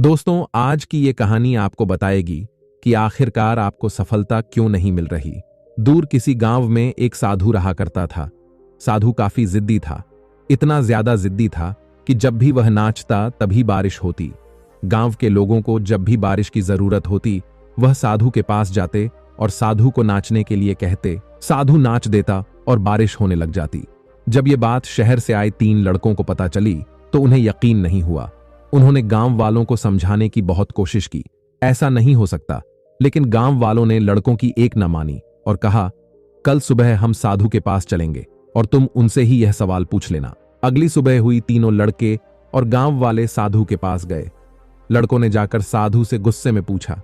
दोस्तों, आज की ये कहानी आपको बताएगी कि आखिरकार आपको सफलता क्यों नहीं मिल रही। दूर किसी गांव में एक साधु रहा करता था। साधु काफी जिद्दी था, इतना ज्यादा जिद्दी था कि जब भी वह नाचता तभी बारिश होती। गांव के लोगों को जब भी बारिश की जरूरत होती, वह साधु के पास जाते और साधु को नाचने के लिए कहते। साधु नाच देता और बारिश होने लग जाती। जब ये बात शहर से आए 3 लड़कों को पता चली तो उन्हें यकीन नहीं हुआ। उन्होंने गांव वालों को समझाने की बहुत कोशिश की, ऐसा नहीं हो सकता, लेकिन गांव वालों ने लड़कों की एक न मानी और कहा, कल सुबह हम साधु के पास चलेंगे और तुम उनसे ही यह सवाल पूछ लेना। अगली सुबह हुई, तीनों लड़के और गांव वाले साधु के पास गए। लड़कों ने जाकर साधु से गुस्से में पूछा,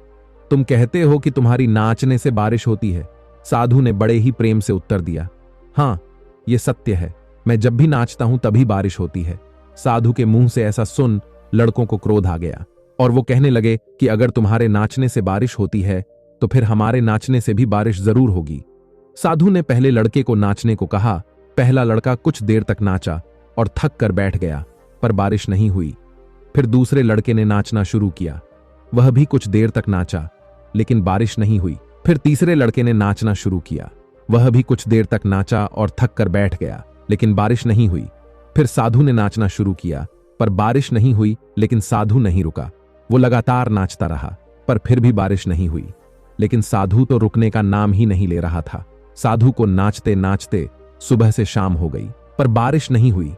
तुम कहते हो कि तुम्हारी नाचने से बारिश होती है। साधु ने बड़े ही प्रेम से उत्तर दिया, हाँ, ये सत्य है, मैं जब भी नाचता हूं तभी बारिश होती है। साधु के मुंह से ऐसा सुन लड़कों को क्रोध आ गया और वो कहने लगे कि अगर तुम्हारे नाचने से बारिश होती है तो फिर हमारे नाचने से भी बारिश जरूर होगी। साधु ने पहले लड़के को नाचने को कहा। पहला लड़का कुछ देर तक नाचा और थक कर बैठ गया, पर बारिश नहीं हुई। फिर दूसरे लड़के ने नाचना शुरू किया। वह भी कुछ देर तक नाचा, लेकिन बारिश नहीं हुई। फिर तीसरे लड़के ने नाचना शुरू किया। वह भी कुछ देर तक नाचा और थक कर बैठ गया, लेकिन बारिश नहीं हुई। फिर साधु ने नाचना शुरू किया, पर बारिश नहीं हुई, लेकिन साधु नहीं रुका। वो लगातार नाचता रहा, पर फिर भी बारिश नहीं हुई। लेकिन साधु तो रुकने का नाम ही नहीं ले रहा था। साधु को नाचते नाचते सुबह से शाम हो गई, पर बारिश नहीं हुई,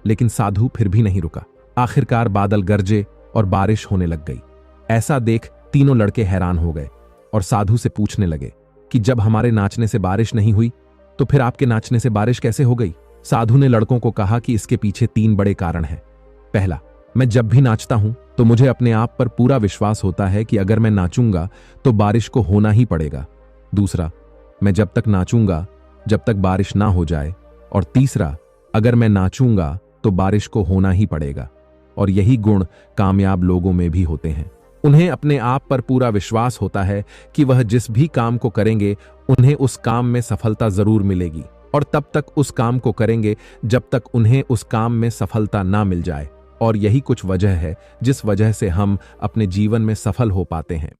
लेकिन साधु फिर भी नहीं रुका। आखिरकार बादल गरजे और बारिश होने लग गई। ऐसा देख तीनों लड़के हैरान हो गए और साधु से पूछने लगे कि जब हमारे नाचने से बारिश नहीं हुई तो फिर आपके नाचने से बारिश कैसे हो गई। साधु ने लड़कों को कहा कि इसके पीछे 3 बड़े कारण हैं। पहला, मैं जब भी नाचता हूं तो मुझे अपने आप पर पूरा विश्वास होता है कि अगर मैं नाचूंगा तो बारिश को होना ही पड़ेगा। दूसरा, मैं जब तक नाचूंगा जब तक बारिश ना हो जाए। और तीसरा, अगर मैं नाचूंगा तो बारिश को होना ही पड़ेगा। और यही गुण कामयाब लोगों में भी होते हैं। उन्हें अपने आप पर पूरा विश्वास होता है कि वह जिस भी काम को करेंगे उन्हें उस काम में सफलता जरूर मिलेगी, और तब तक उस काम को करेंगे जब तक उन्हें उस काम में सफलता ना मिल जाए। और यही कुछ वजह है जिस वजह से हम अपने जीवन में सफल हो पाते हैं।